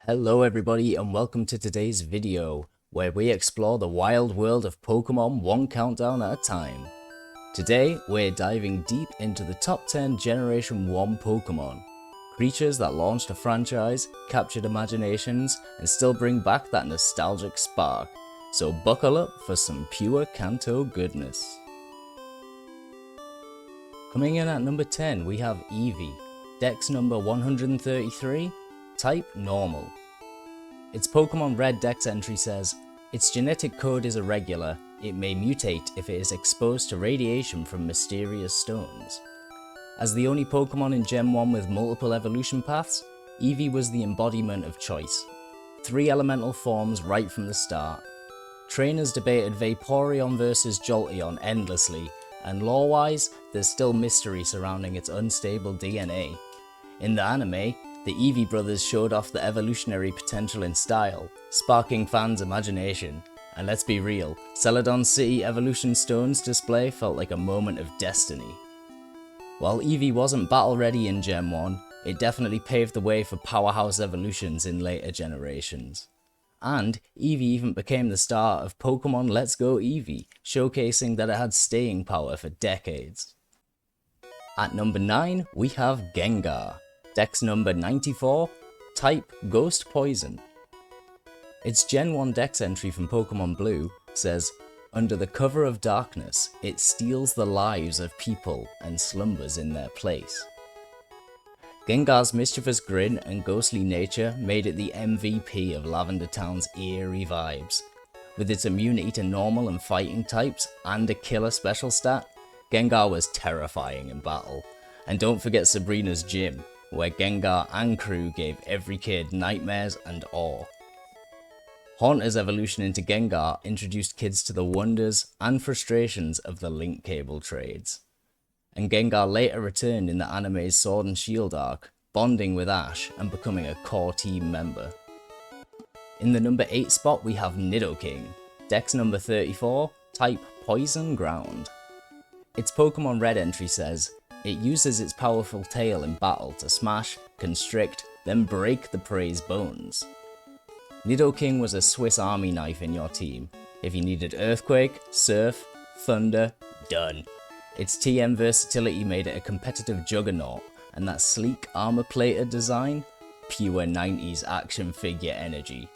Hello everybody and welcome to today's video, where we explore the wild world of Pokemon one countdown at a time. Today, we're diving deep into the top 10 Generation 1 Pokemon. Creatures that launched a franchise, captured imaginations, and still bring back that nostalgic spark. So buckle up for some pure Kanto goodness. Coming in at number 10, we have Eevee, Dex number 133, type Normal. Its Pokémon Red Dex entry says, its genetic code is irregular, it may mutate if it is exposed to radiation from mysterious stones. As the only Pokémon in Gen 1 with multiple evolution paths, Eevee was the embodiment of choice. 3 elemental forms right from the start. Trainers debated Vaporeon versus Jolteon endlessly, and lore-wise, there's still mystery surrounding its unstable DNA. In the anime, the Eevee brothers showed off the evolutionary potential in style, sparking fans' imagination. And let's be real, Celadon City Evolution Stone's display felt like a moment of destiny. While Eevee wasn't battle ready in Gen 1, it definitely paved the way for powerhouse evolutions in later generations. And Eevee even became the star of Pokemon Let's Go Eevee, showcasing that it had staying power for decades. At number 9, we have Gengar. Dex number 94, type Ghost Poison. Its Gen 1 Dex entry from Pokemon Blue says, under the cover of darkness, it steals the lives of people and slumbers in their place. Gengar's mischievous grin and ghostly nature made it the MVP of Lavender Town's eerie vibes. With its immunity to normal and fighting types and a killer special stat, Gengar was terrifying in battle. And don't forget Sabrina's gym, where Gengar and crew gave every kid nightmares and awe. Haunter's evolution into Gengar introduced kids to the wonders and frustrations of the link cable trades. And Gengar later returned in the anime's Sword and Shield arc, bonding with Ash and becoming a core team member. In the number 8 spot we have Nidoking, Dex number 34, type Poison Ground. Its Pokemon Red entry says, it uses its powerful tail in battle to smash, constrict, then break the prey's bones. Nidoking was a Swiss Army knife in your team. If you needed Earthquake, Surf, Thunder, done. Its TM versatility made it a competitive juggernaut, and that sleek armor-plated design? Pure 90s action figure energy.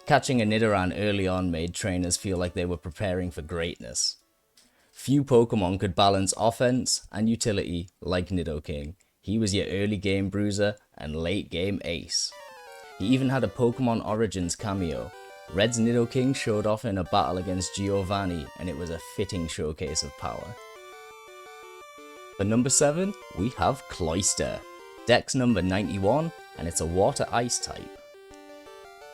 Catching a Nidoran early on made trainers feel like they were preparing for greatness. Few Pokemon could balance offense and utility like Nidoking. He was your early game bruiser and late game ace. He even had a Pokemon Origins cameo. Red's Nidoking showed off in a battle against Giovanni, and it was a fitting showcase of power. For number 7, we have Cloyster, Dex number 91, and it's a water ice type.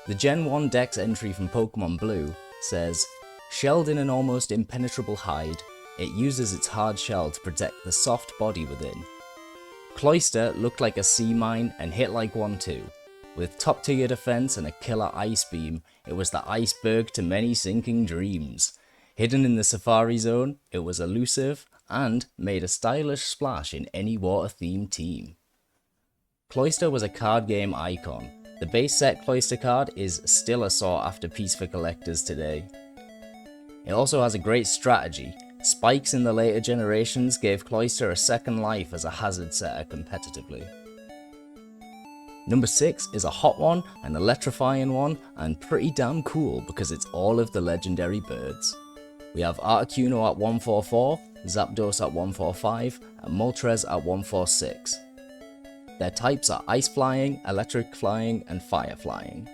The Gen 1 Dex entry from Pokemon Blue says, shelled in an almost impenetrable hide, it uses its hard shell to protect the soft body within. Cloyster looked like a sea mine and hit like one too. With top tier defense and a killer ice beam, it was the iceberg to many sinking dreams. Hidden in the Safari Zone, it was elusive and made a stylish splash in any water-themed team. Cloyster was a card game icon. The base set Cloyster card is still a sought-after piece for collectors today. It also has a great strategy. Spikes in the later generations gave Cloyster a second life as a hazard setter competitively. Number 6 is a hot one, an electrifying one, and pretty damn cool because it's all of the legendary birds. We have Articuno at 144, Zapdos at 145, and Moltres at 146. Their types are Ice Flying, Electric Flying, and Fire Flying.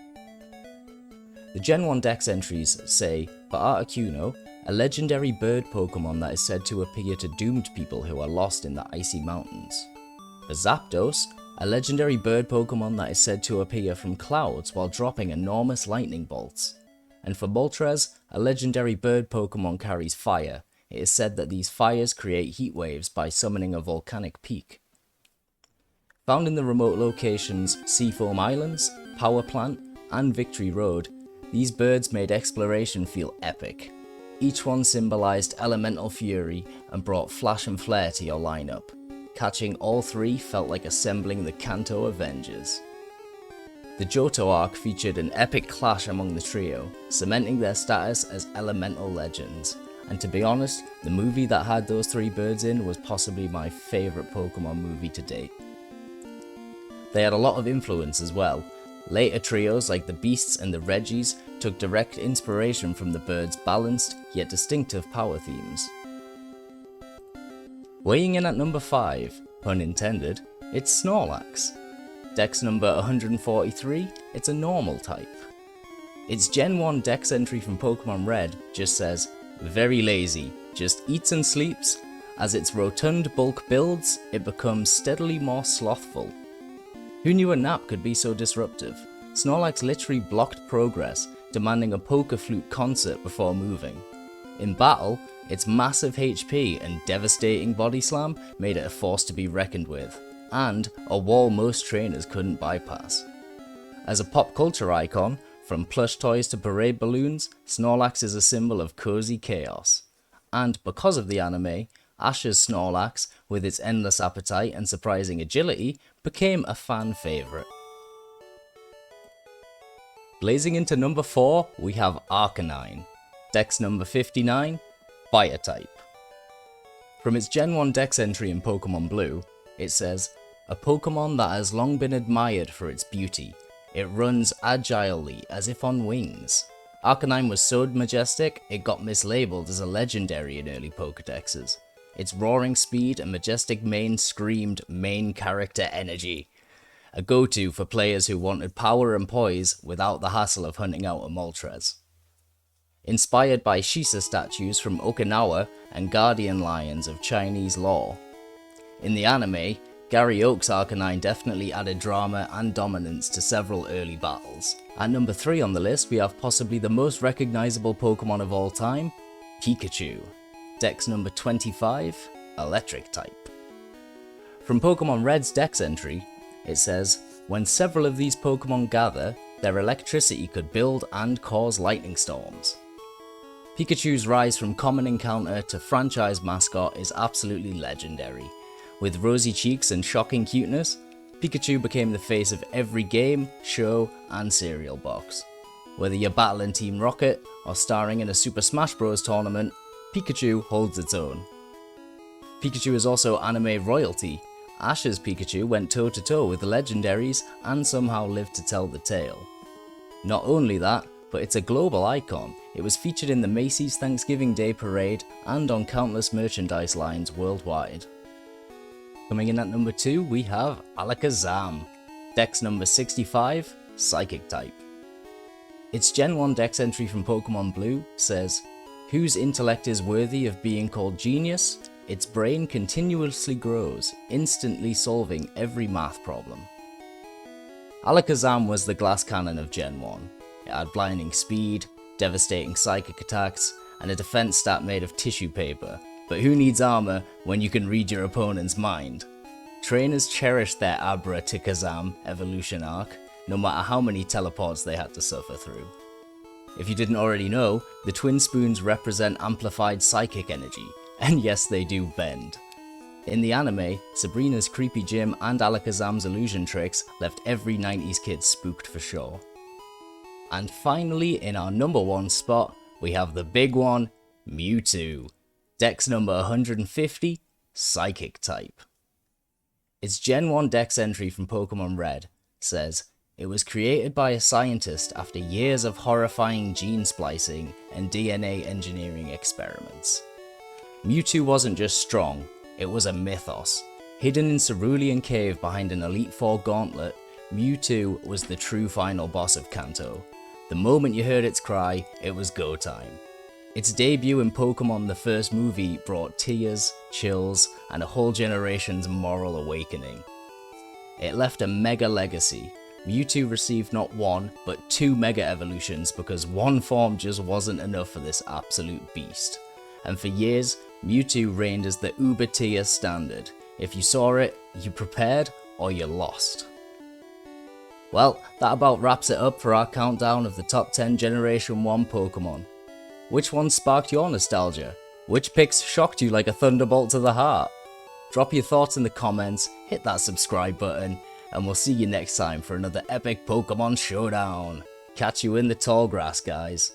The Gen 1 Dex entries say, for Articuno, a legendary bird Pokemon that is said to appear to doomed people who are lost in the icy mountains. For Zapdos, a legendary bird Pokemon that is said to appear from clouds while dropping enormous lightning bolts. And for Moltres, a legendary bird Pokemon carries fire. It is said that these fires create heat waves by summoning a volcanic peak. Found in the remote locations Seafoam Islands, Power Plant, and Victory Road, these birds made exploration feel epic. Each one symbolized elemental fury and brought flash and flare to your lineup. Catching all 3 felt like assembling the Kanto Avengers. The Johto arc featured an epic clash among the trio, cementing their status as elemental legends. And to be honest, the movie that had those three birds in was possibly my favourite Pokemon movie to date. They had a lot of influence as well. Later trios like the Beasts and the Reggies took direct inspiration from the birds' balanced yet distinctive power themes. Weighing in at number 5, pun intended, it's Snorlax. Dex number 143, it's a normal type. Its Gen 1 Dex entry from Pokémon Red just says, very lazy, just eats and sleeps. As its rotund bulk builds, it becomes steadily more slothful. Who knew a nap could be so disruptive? Snorlax literally blocked progress, demanding a poker flute concert before moving. In battle, its massive HP and devastating body slam made it a force to be reckoned with, and a wall most trainers couldn't bypass. As a pop culture icon, from plush toys to parade balloons, Snorlax is a symbol of cozy chaos. And because of the anime, Ash's Snorlax, with its endless appetite and surprising agility, became a fan favourite. Blazing into number 4, we have Arcanine. Dex number 59, Fire type. From its Gen 1 Dex entry in Pokémon Blue, it says, a Pokémon that has long been admired for its beauty. It runs agilely as if on wings. Arcanine was so majestic, it got mislabeled as a legendary in early Pokédexes. Its roaring speed and majestic mane screamed main character energy. A go-to for players who wanted power and poise without the hassle of hunting out a Moltres. Inspired by Shisa statues from Okinawa and guardian lions of Chinese lore. In the anime, Gary Oak's Arcanine definitely added drama and dominance to several early battles. At number 3 on the list, we have possibly the most recognizable Pokemon of all time, Pikachu. Dex number 25, Electric type. From Pokemon Red's Dex entry, it says, when several of these Pokemon gather, their electricity could build and cause lightning storms. Pikachu's rise from common encounter to franchise mascot is absolutely legendary. With rosy cheeks and shocking cuteness, Pikachu became the face of every game, show, and cereal box. Whether you're battling Team Rocket or starring in a Super Smash Bros. Tournament, Pikachu holds its own. Pikachu is also anime royalty. Ash's Pikachu went toe-to-toe with the legendaries and somehow lived to tell the tale. Not only that, but it's a global icon. It was featured in the Macy's Thanksgiving Day Parade and on countless merchandise lines worldwide. Coming in at number 2, we have Alakazam. Dex number 65, Psychic type. Its Gen 1 Dex entry from Pokémon Blue says, whose intellect is worthy of being called genius? Its brain continuously grows, instantly solving every math problem. Alakazam was the glass cannon of Gen 1. It had blinding speed, devastating psychic attacks, and a defense stat made of tissue paper. But who needs armor when you can read your opponent's mind? Trainers cherished their Abra to Kazam evolution arc, no matter how many teleports they had to suffer through. If you didn't already know, the twin spoons represent amplified psychic energy, and yes, they do bend. In the anime, Sabrina's creepy gym and Alakazam's illusion tricks left every 90s kid spooked for sure. And finally, in our number 1 spot, we have the big one, Mewtwo. Dex number 150, Psychic type. Its Gen 1 Dex entry from Pokémon Red says, it was created by a scientist after years of horrifying gene splicing and DNA engineering experiments. Mewtwo wasn't just strong, it was a mythos. Hidden in Cerulean Cave behind an Elite Four gauntlet, Mewtwo was the true final boss of Kanto. The moment you heard its cry, it was go time. Its debut in Pokémon the first movie brought tears, chills, and a whole generation's moral awakening. It left a mega legacy. Mewtwo received not 1, but 2 mega evolutions because one form just wasn't enough for this absolute beast. And for years, Mewtwo reigned as the uber tier standard. If you saw it, you prepared or you lost. Well, that about wraps it up for our countdown of the top 10 Generation 1 Pokémon. Which one sparked your nostalgia? Which picks shocked you like a thunderbolt to the heart? Drop your thoughts in the comments, hit that subscribe button, and we'll see you next time for another epic Pokemon showdown. Catch you in the tall grass, guys.